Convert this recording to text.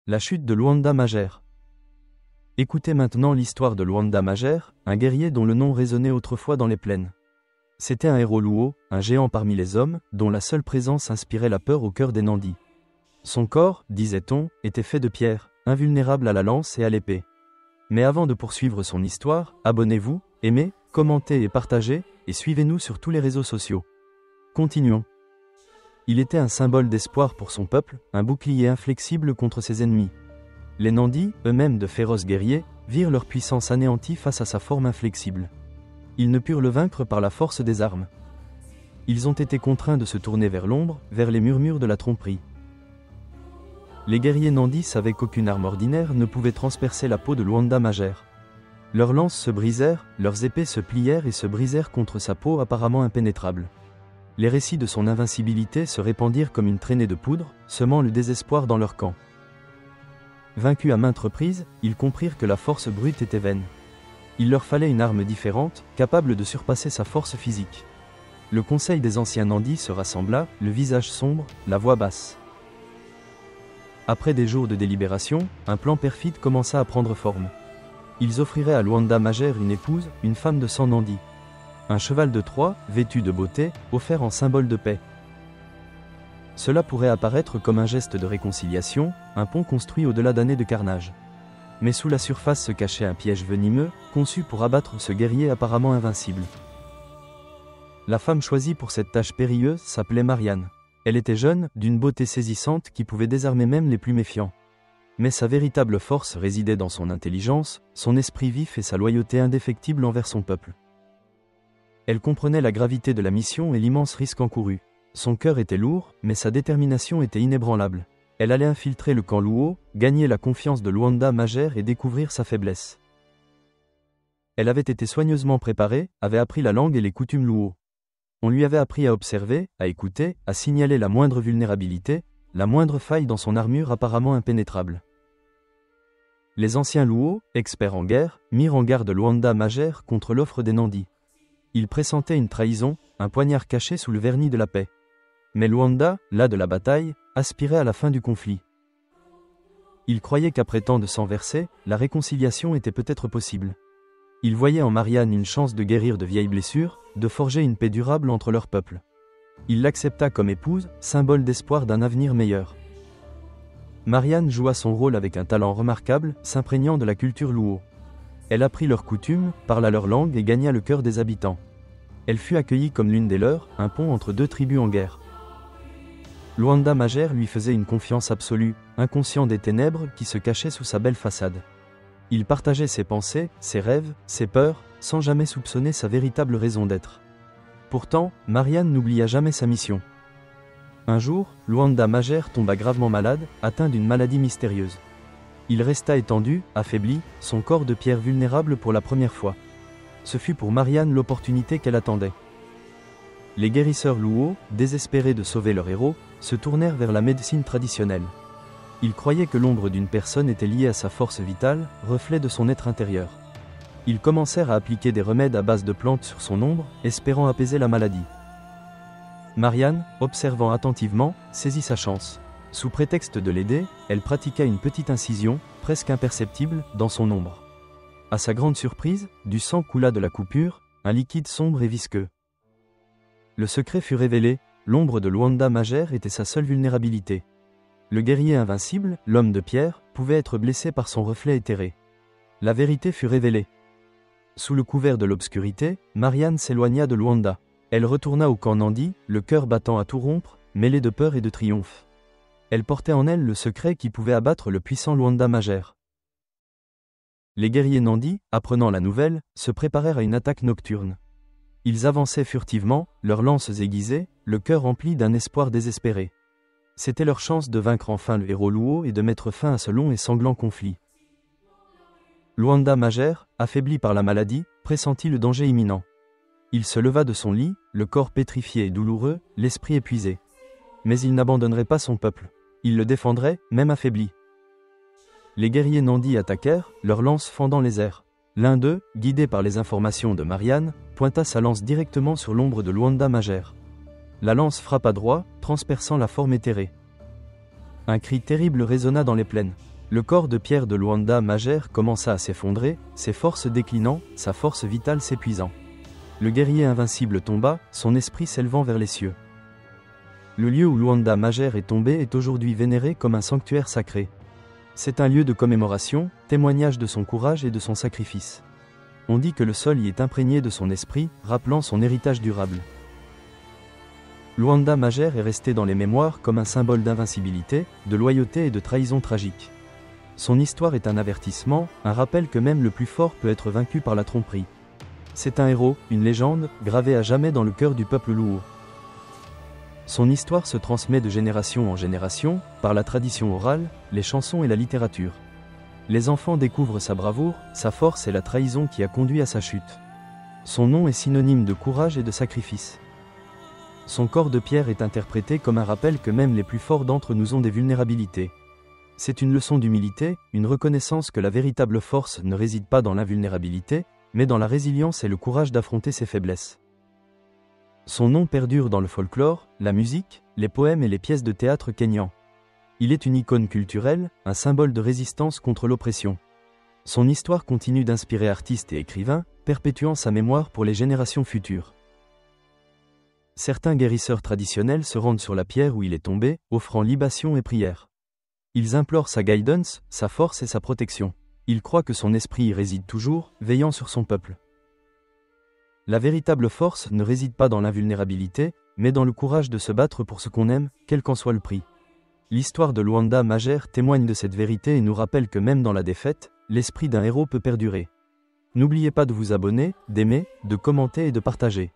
La chute de Luanda Majer. Écoutez maintenant l'histoire de Luanda Majer, un guerrier dont le nom résonnait autrefois dans les plaines. C'était un héros Luo, un géant parmi les hommes, dont la seule présence inspirait la peur au cœur des Nandi. Son corps, disait-on, était fait de pierre, invulnérable à la lance et à l'épée. Mais avant de poursuivre son histoire, abonnez-vous, aimez, commentez et partagez, et suivez-nous sur tous les réseaux sociaux. Continuons. Il était un symbole d'espoir pour son peuple, un bouclier inflexible contre ses ennemis. Les Nandi, eux-mêmes de féroces guerriers, virent leur puissance anéantie face à sa forme inflexible. Ils ne purent le vaincre par la force des armes. Ils ont été contraints de se tourner vers l'ombre, vers les murmures de la tromperie. Les guerriers Nandi savaient qu'aucune arme ordinaire ne pouvait transpercer la peau de Luanda Majer. Leurs lances se brisèrent, leurs épées se plièrent et se brisèrent contre sa peau apparemment impénétrable. Les récits de son invincibilité se répandirent comme une traînée de poudre, semant le désespoir dans leur camp. Vaincus à maintes reprises, ils comprirent que la force brute était vaine. Il leur fallait une arme différente, capable de surpasser sa force physique. Le conseil des anciens Nandi se rassembla, le visage sombre, la voix basse. Après des jours de délibération, un plan perfide commença à prendre forme. Ils offriraient à Luanda Majer une épouse, une femme de sang Nandi. Un cheval de Troie, vêtu de beauté, offert en symbole de paix. Cela pourrait apparaître comme un geste de réconciliation, un pont construit au-delà d'années de carnage. Mais sous la surface se cachait un piège venimeux, conçu pour abattre ce guerrier apparemment invincible. La femme choisie pour cette tâche périlleuse s'appelait Marianne. Elle était jeune, d'une beauté saisissante qui pouvait désarmer même les plus méfiants. Mais sa véritable force résidait dans son intelligence, son esprit vif et sa loyauté indéfectible envers son peuple. Elle comprenait la gravité de la mission et l'immense risque encouru. Son cœur était lourd, mais sa détermination était inébranlable. Elle allait infiltrer le camp Luo, gagner la confiance de Luanda Majer et découvrir sa faiblesse. Elle avait été soigneusement préparée, avait appris la langue et les coutumes Luo. On lui avait appris à observer, à écouter, à signaler la moindre vulnérabilité, la moindre faille dans son armure apparemment impénétrable. Les anciens Luo, experts en guerre, mirent en garde Luanda Majer contre l'offre des Nandi. Ils pressentaient une trahison, un poignard caché sous le vernis de la paix. Mais Luanda, las de la bataille, aspirait à la fin du conflit. Il croyait qu'après tant de sang versé, la réconciliation était peut-être possible. Il voyait en Marianne une chance de guérir de vieilles blessures, de forger une paix durable entre leurs peuples. Il l'accepta comme épouse, symbole d'espoir d'un avenir meilleur. Marianne joua son rôle avec un talent remarquable, s'imprégnant de la culture Luo. Elle apprit leurs coutumes, parla leur langue et gagna le cœur des habitants. Elle fut accueillie comme l'une des leurs, un pont entre deux tribus en guerre. Luanda Majer lui faisait une confiance absolue, inconscient des ténèbres qui se cachaient sous sa belle façade. Il partageait ses pensées, ses rêves, ses peurs, sans jamais soupçonner sa véritable raison d'être. Pourtant, Marianne n'oublia jamais sa mission. Un jour, Luanda Majer tomba gravement malade, atteint d'une maladie mystérieuse. Il resta étendu, affaibli, son corps de pierre vulnérable pour la première fois. Ce fut pour Marianne l'opportunité qu'elle attendait. Les guérisseurs Luo, désespérés de sauver leur héros, se tournèrent vers la médecine traditionnelle. Ils croyaient que l'ombre d'une personne était liée à sa force vitale, reflet de son être intérieur. Ils commencèrent à appliquer des remèdes à base de plantes sur son ombre, espérant apaiser la maladie. Marianne, observant attentivement, saisit sa chance. Sous prétexte de l'aider, elle pratiqua une petite incision, presque imperceptible, dans son ombre. À sa grande surprise, du sang coula de la coupure, un liquide sombre et visqueux. Le secret fut révélé, l'ombre de Luanda Majer était sa seule vulnérabilité. Le guerrier invincible, l'homme de pierre, pouvait être blessé par son reflet éthéré. La vérité fut révélée. Sous le couvert de l'obscurité, Marianne s'éloigna de Luanda. Elle retourna au camp Nandi, le cœur battant à tout rompre, mêlé de peur et de triomphe. Elle portait en elle le secret qui pouvait abattre le puissant Luanda Majer. Les guerriers Nandi, apprenant la nouvelle, se préparèrent à une attaque nocturne. Ils avançaient furtivement, leurs lances aiguisées, le cœur rempli d'un espoir désespéré. C'était leur chance de vaincre enfin le héros Luo et de mettre fin à ce long et sanglant conflit. Luanda Majer, affaibli par la maladie, pressentit le danger imminent. Il se leva de son lit, le corps pétrifié et douloureux, l'esprit épuisé. Mais il n'abandonnerait pas son peuple. Il le défendrait, même affaibli. Les guerriers Nandi attaquèrent, leurs lances fendant les airs. L'un d'eux, guidé par les informations de Marianne, pointa sa lance directement sur l'ombre de Luanda Majer. La lance frappa droit, transperçant la forme éthérée. Un cri terrible résonna dans les plaines. Le corps de pierre de Luanda Mager commença à s'effondrer, ses forces déclinant, sa force vitale s'épuisant. Le guerrier invincible tomba, son esprit s'élevant vers les cieux. Le lieu où Luanda Mager est tombé est aujourd'hui vénéré comme un sanctuaire sacré. C'est un lieu de commémoration, témoignage de son courage et de son sacrifice. On dit que le sol y est imprégné de son esprit, rappelant son héritage durable. Luanda Mager est resté dans les mémoires comme un symbole d'invincibilité, de loyauté et de trahison tragique. Son histoire est un avertissement, un rappel que même le plus fort peut être vaincu par la tromperie. C'est un héros, une légende, gravée à jamais dans le cœur du peuple Luo. Son histoire se transmet de génération en génération, par la tradition orale, les chansons et la littérature. Les enfants découvrent sa bravoure, sa force et la trahison qui a conduit à sa chute. Son nom est synonyme de courage et de sacrifice. Son corps de pierre est interprété comme un rappel que même les plus forts d'entre nous ont des vulnérabilités. C'est une leçon d'humilité, une reconnaissance que la véritable force ne réside pas dans l'invulnérabilité, mais dans la résilience et le courage d'affronter ses faiblesses. Son nom perdure dans le folklore, la musique, les poèmes et les pièces de théâtre kényans. Il est une icône culturelle, un symbole de résistance contre l'oppression. Son histoire continue d'inspirer artistes et écrivains, perpétuant sa mémoire pour les générations futures. Certains guérisseurs traditionnels se rendent sur la pierre où il est tombé, offrant libations et prières. Ils implorent sa guidance, sa force et sa protection. Ils croient que son esprit y réside toujours, veillant sur son peuple. La véritable force ne réside pas dans l'invulnérabilité, mais dans le courage de se battre pour ce qu'on aime, quel qu'en soit le prix. L'histoire de Luanda Mager témoigne de cette vérité et nous rappelle que même dans la défaite, l'esprit d'un héros peut perdurer. N'oubliez pas de vous abonner, d'aimer, de commenter et de partager.